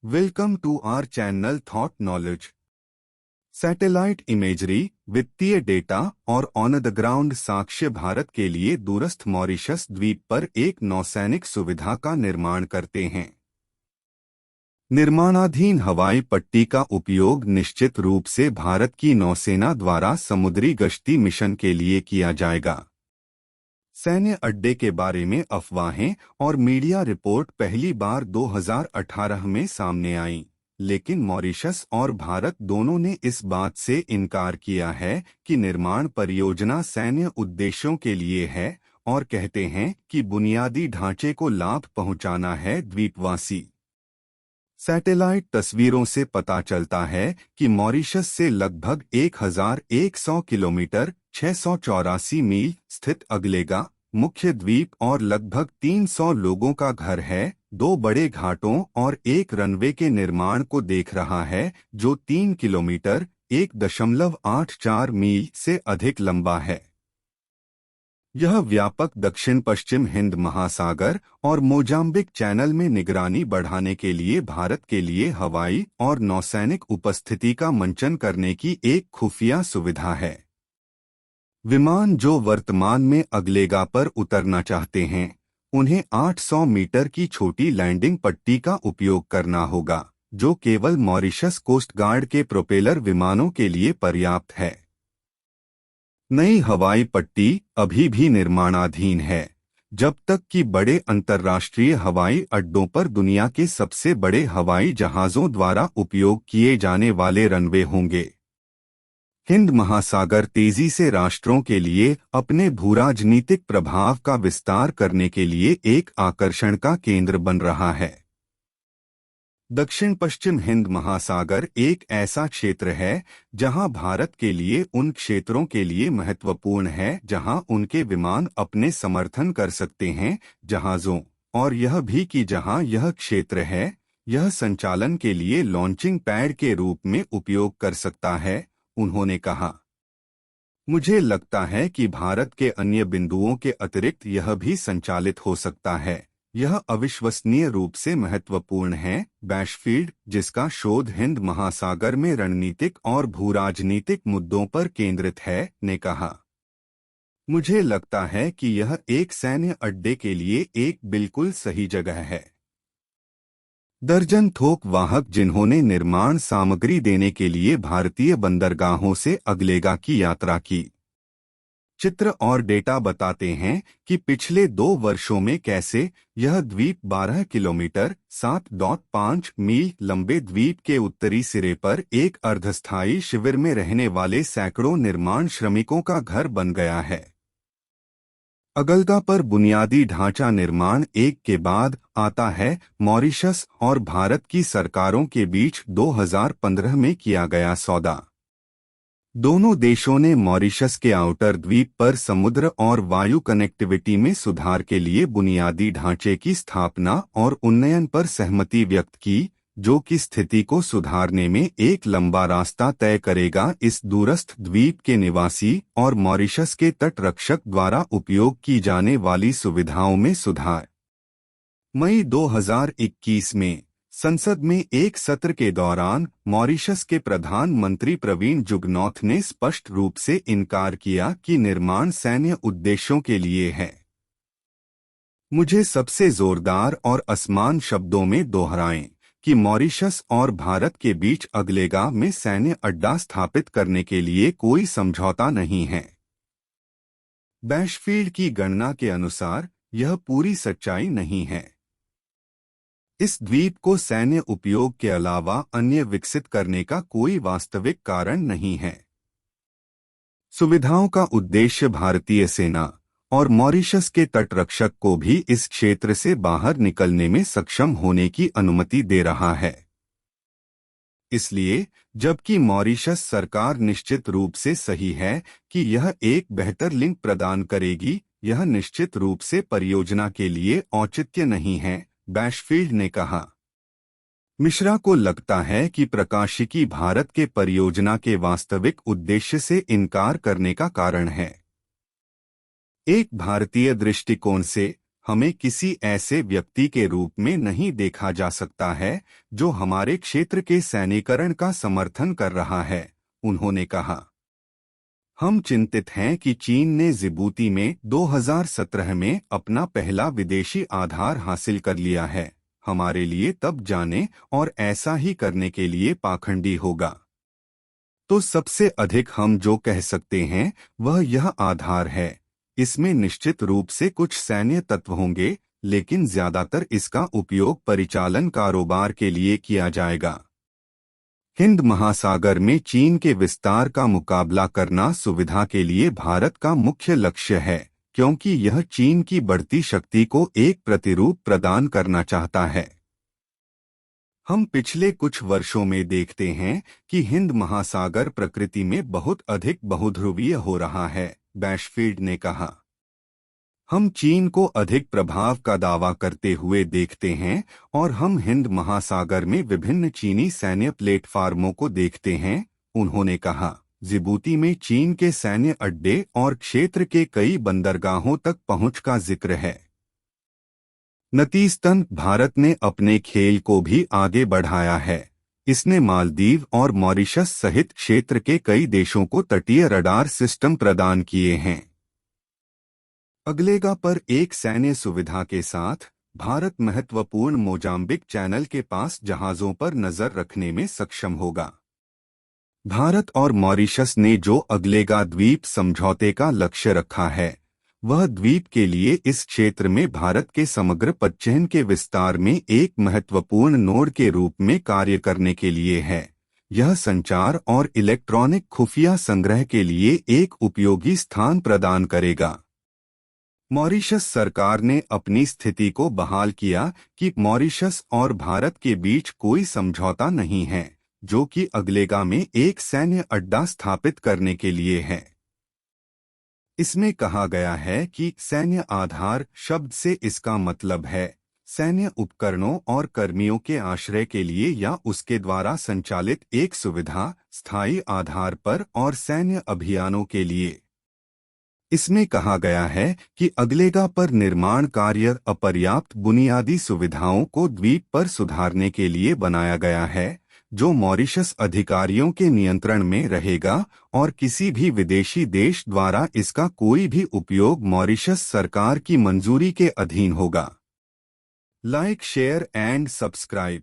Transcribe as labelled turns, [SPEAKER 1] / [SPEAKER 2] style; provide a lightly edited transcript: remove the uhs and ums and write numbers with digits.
[SPEAKER 1] Welcome to our channel thought knowledge. Satellite imagery, वित्तीय data और on the ground साक्ष्य भारत के लिए दूरस्थ मॉरिशस द्वीप पर एक नौसैनिक सुविधा का निर्माण करते हैं। निर्माणाधीन हवाई पट्टी का उपयोग निश्चित रूप से भारत की नौसेना द्वारा समुद्री गश्ती मिशन के लिए किया जाएगा। सैन्य अड्डे के बारे में अफवाहें और मीडिया रिपोर्ट पहली बार 2018 में सामने आईं, लेकिन मॉरिशस और भारत दोनों ने इस बात से इनकार किया है कि निर्माण परियोजना सैन्य उद्देश्यों के लिए है और कहते हैं कि बुनियादी ढांचे को लाभ पहुंचाना है द्वीपवासी। सैटेलाइट तस्वीरों से पता चलता है कि मॉरिशस से लगभग 1100 किलोमीटर 684 मील स्थित अगलेगा मुख्य द्वीप और लगभग 300 लोगों का घर है, 2 बड़े घाटों और एक रनवे के निर्माण को देख रहा है जो 3 किलोमीटर 1.84 मील से अधिक लंबा है। यह व्यापक दक्षिण पश्चिम हिंद महासागर और मोजाम्बिक चैनल में निगरानी बढ़ाने के लिए भारत के लिए हवाई और नौसैनिक उपस्थिति का मंचन करने की एक खुफिया सुविधा है। विमान जो वर्तमान में अगलेगा पर उतरना चाहते हैं, उन्हें 800 मीटर की छोटी लैंडिंग पट्टी का उपयोग करना होगा, जो केवल मॉरिशस कोस्ट गार्ड के प्रोपेलर विमानों के लिए पर्याप्त है। नई हवाई पट्टी अभी भी निर्माणाधीन है, जब तक कि बड़े अंतर्राष्ट्रीय हवाई अड्डों पर दुनिया के सबसे बड़े हवाई जहाज़ों द्वारा उपयोग किए जाने वाले रनवे होंगे। हिंद महासागर तेजी से राष्ट्रों के लिए अपने भूराजनीतिक प्रभाव का विस्तार करने के लिए एक आकर्षण का केंद्र बन रहा है। दक्षिण पश्चिम हिंद महासागर एक ऐसा क्षेत्र है जहां भारत के लिए उन क्षेत्रों के लिए महत्वपूर्ण है जहां उनके विमान अपने समर्थन कर सकते हैं जहाज़ों, और यह भी कि जहां यह क्षेत्र है, यह संचालन के लिए लॉन्चिंग पैड के रूप में उपयोग कर सकता है। उन्होंने कहा, मुझे लगता है कि भारत के अन्य बिंदुओं के अतिरिक्त यह भी संचालित हो सकता है। यह अविश्वसनीय रूप से महत्वपूर्ण है। बैशफील्ड, जिसका शोध हिंद महासागर में रणनीतिक और भूराजनीतिक मुद्दों पर केंद्रित है, ने कहा, मुझे लगता है कि यह एक सैन्य अड्डे के लिए एक बिल्कुल सही जगह है। दर्जन थोक वाहक जिन्होंने निर्माण सामग्री देने के लिए भारतीय बंदरगाहों से अगलेगा की यात्रा की। चित्र और डेटा बताते हैं कि पिछले 2 वर्षों में कैसे यह द्वीप 12 किलोमीटर 7.5 मील लंबे द्वीप के उत्तरी सिरे पर एक अर्धस्थायी शिविर में रहने वाले सैकड़ों निर्माण श्रमिकों का घर बन गया है। अगलगा पर बुनियादी ढांचा निर्माण एक के बाद आता है। मॉरिशस और भारत की सरकारों के बीच 2015 में किया गया सौदा। दोनों देशों ने मॉरिशस के आउटर द्वीप पर समुद्र और वायु कनेक्टिविटी में सुधार के लिए बुनियादी ढांचे की स्थापना और उन्नयन पर सहमति व्यक्त की, जो कि स्थिति को सुधारने में एक लंबा रास्ता तय करेगा। इस दूरस्थ द्वीप के निवासी और मॉरिशस के तटरक्षक द्वारा उपयोग की जाने वाली सुविधाओं में सुधार। मई 2021 में संसद में एक सत्र के दौरान मॉरिशस के प्रधानमंत्री प्रवीण जुगनॉथ ने स्पष्ट रूप से इनकार किया कि निर्माण सैन्य उद्देश्यों के लिए है। मुझे सबसे जोरदार और असमान शब्दों में दोहराएं कि मॉरिशस और भारत के बीच अगलेगा में सैन्य अड्डा स्थापित करने के लिए कोई समझौता नहीं है। बैशफील्ड की गणना के अनुसार यह पूरी सच्चाई नहीं है। इस द्वीप को सैन्य उपयोग के अलावा अन्य विकसित करने का कोई वास्तविक कारण नहीं है। सुविधाओं का उद्देश्य भारतीय सेना और मॉरिशस के तटरक्षक को भी इस क्षेत्र से बाहर निकलने में सक्षम होने की अनुमति दे रहा है। इसलिए, जबकि मॉरिशस सरकार निश्चित रूप से सही है कि यह एक बेहतर लिंक प्रदान करेगी, यह निश्चित रूप से परियोजना के लिए औचित्य नहीं है, बैशफील्ड ने कहा। मिश्रा को लगता है कि प्रकाशिकी भारत के परियोजना के वास्तविक उद्देश्य से इनकार करने का कारण है। एक भारतीय दृष्टिकोण से, हमें किसी ऐसे व्यक्ति के रूप में नहीं देखा जा सकता है जो हमारे क्षेत्र के सैन्यीकरण का समर्थन कर रहा है, उन्होंने कहा। हम चिंतित हैं कि चीन ने जिबूती में 2017 में अपना पहला विदेशी आधार हासिल कर लिया है। हमारे लिए तब जाने और ऐसा ही करने के लिए पाखंडी होगा। तो सबसे अधिक हम जो कह सकते हैं वह यह आधार है। इसमें निश्चित रूप से कुछ सैन्य तत्व होंगे, लेकिन ज्यादातर इसका उपयोग परिचालन कारोबार के लिए किया जाएगा। हिंद महासागर में चीन के विस्तार का मुकाबला करना सुविधा के लिए भारत का मुख्य लक्ष्य है, क्योंकि यह चीन की बढ़ती शक्ति को एक प्रतिरूप प्रदान करना चाहता है। हम पिछले कुछ वर्षों में देखते हैं कि हिंद महासागर प्रकृति में बहुत अधिक बहुध्रुवीय हो रहा है, बैशफील्ड ने कहा। हम चीन को अधिक प्रभाव का दावा करते हुए देखते हैं और हम हिंद महासागर में विभिन्न चीनी सैन्य प्लेटफार्मों को देखते हैं, उन्होंने कहा। जिबूती में चीन के सैन्य अड्डे और क्षेत्र के कई बंदरगाहों तक पहुंच का जिक्र है। नतीजतन भारत ने अपने खेल को भी आगे बढ़ाया है। इसने मालदीव और मॉरिशस सहित क्षेत्र के कई देशों को तटीय रडार सिस्टम प्रदान किए हैं। अगलेगा पर एक सैन्य सुविधा के साथ भारत महत्वपूर्ण मोजाम्बिक चैनल के पास जहाजों पर नजर रखने में सक्षम होगा। भारत और मॉरिशस ने जो अगलेगा द्वीप समझौते का लक्ष्य रखा है, वह द्वीप के लिए इस क्षेत्र में भारत के समग्र पदचिह्न के विस्तार में एक महत्वपूर्ण नोड के रूप में कार्य करने के लिए है। यह संचार और इलेक्ट्रॉनिक खुफिया संग्रह के लिए एक उपयोगी स्थान प्रदान करेगा। मॉरिशस सरकार ने अपनी स्थिति को बहाल किया कि मॉरिशस और भारत के बीच कोई समझौता नहीं है, जो कि अगलेगा में एक सैन्य अड्डा स्थापित करने के लिए है। इसमें कहा गया है कि सैन्य आधार शब्द से इसका मतलब है सैन्य उपकरणों और कर्मियों के आश्रय के लिए या उसके द्वारा संचालित एक सुविधा, स्थायी आधार पर और सैन्य अभियानों के लिए। इसमें कहा गया है कि अगलेगा पर निर्माण कार्य अपर्याप्त बुनियादी सुविधाओं को द्वीप पर सुधारने के लिए बनाया गया है, जो मॉरिशस अधिकारियों के नियंत्रण में रहेगा और किसी भी विदेशी देश द्वारा इसका कोई भी उपयोग मॉरिशस सरकार की मंजूरी के अधीन होगा। Like, share and subscribe.